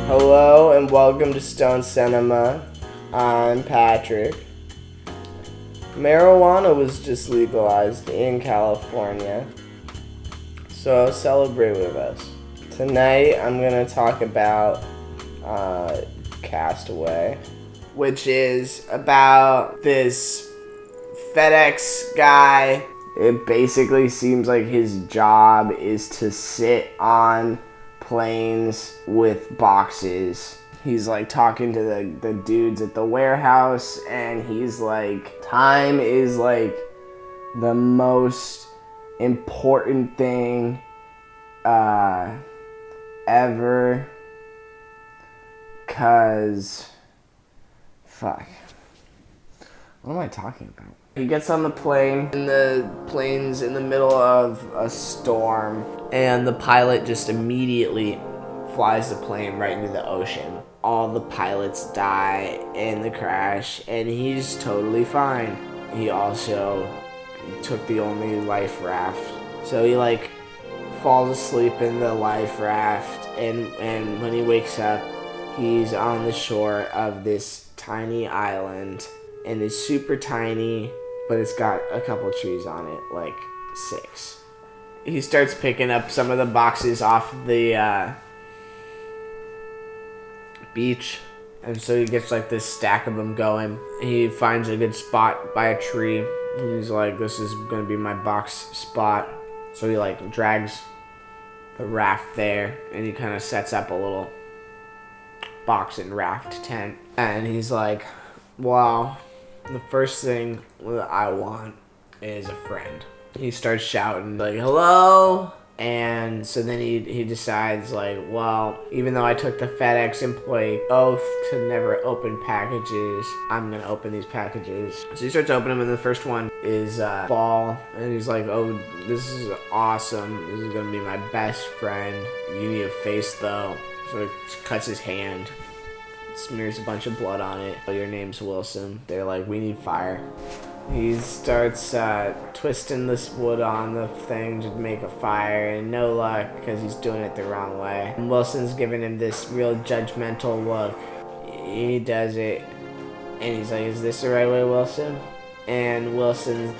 Hello and welcome to Stone Cinema. I'm Patrick. Marijuana was just legalized in California, so celebrate with us. Tonight I'm going to talk about Castaway, which is about this FedEx guy. It basically seems like his job is to sit on planes with boxes. He's like talking to the dudes at the warehouse, and he's like, time is like the most important thing ever, cause fuck, what am I talking about? He gets on the plane, and the plane's in the middle of a storm, and the pilot just immediately flies the plane right into the ocean. All the pilots die in the crash, and he's totally fine. He also took the only life raft. So he like falls asleep in the life raft, and when he wakes up, he's on the shore of this tiny island, and it's super tiny, but it's got a couple trees on it, like 6. He starts picking up some of the boxes off the beach, and so he gets like this stack of them going. He finds a good spot by a tree. He's like, this is gonna be my box spot. So he like drags the raft there, and he kind of sets up a little box and raft tent. And he's like, wow, the first thing that I want is a friend. He starts shouting like, hello? And so then he decides like, well, even though I took the FedEx employee oath to never open packages, I'm gonna open these packages. So he starts opening them, and the first one is ball, and he's like, oh, this is awesome. This is gonna be my best friend. You need a face though. So he cuts his hand, smears a bunch of blood on it. Oh, your name's Wilson. They're like, we need fire. He starts twisting this wood on the thing to make a fire, and no luck because he's doing it the wrong way. And Wilson's giving him this real judgmental look. He does it, and he's like, is this the right way, Wilson? And Wilson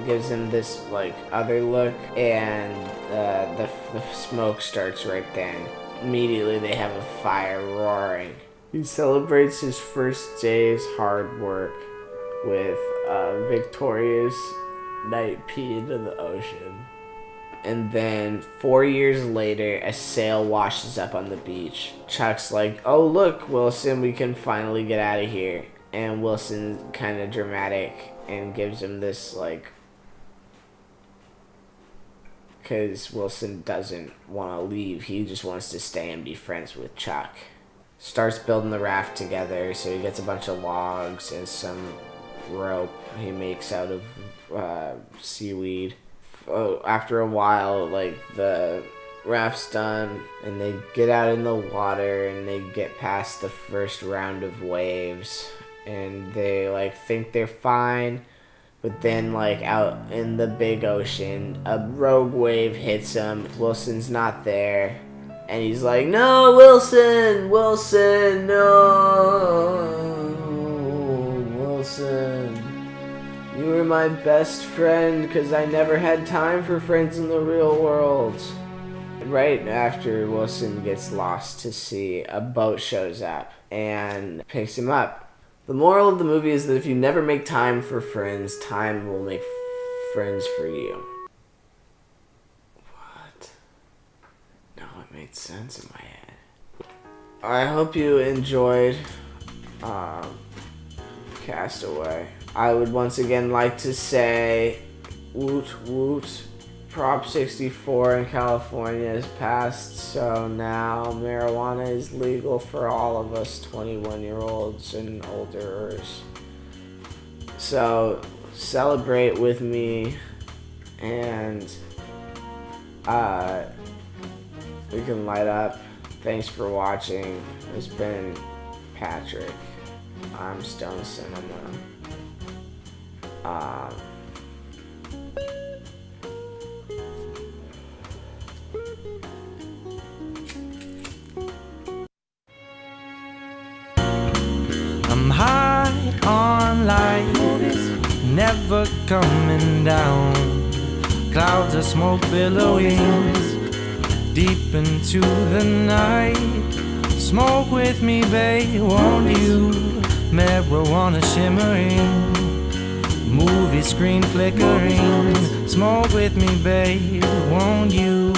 gives him this like other look, and the smoke starts right then. Immediately they have a fire roaring. He celebrates his first day's hard work with a victorious night pee into the ocean. And then 4 years later, a sail washes up on the beach. Chuck's like, oh look, Wilson, we can finally get out of here. And Wilson's kind of dramatic and gives him this like, because Wilson doesn't want to leave, he just wants to stay and be friends with Chuck. Starts building the raft together, so he gets a bunch of logs and some rope he makes out of seaweed. After a while, like, the raft's done, and they get out in the water, and they get past the first round of waves, and they like think they're fine, but then like out in the big ocean, a rogue wave hits them. Wilson's not there, and he's like, no, Wilson, no, Wilson, you were my best friend because I never had time for friends in the real world. Right after Wilson gets lost to sea, a boat shows up and picks him up. The moral of the movie is that if you never make time for friends, time will make friends for you. What? No, it made sense in my head. I hope you enjoyed Castaway. I would once again like to say, woot woot. Prop 64 in California is passed, so now marijuana is legal for all of us 21-year-olds and olderers. So celebrate with me, and we can light up. Thanks for watching. It's been Patrick. I'm Stone Cinema. never coming down. Clouds of smoke billowing deep into the night. Smoke with me, babe, won't you? Marijuana shimmering, movie screen flickering. Smoke with me, babe, won't you?